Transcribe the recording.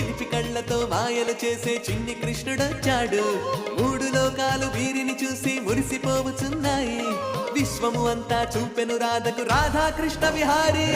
చిలిపి కళ్ళతో మాయలు చేసే చిన్ని కృష్ణుడొచ్చాడు. మూడు లోకాలు వీరిని చూసి మురిసిపోవుచున్నాయి. విశ్వము అంతా చూపెను రాధకు రాధాకృష్ణ విహారీ.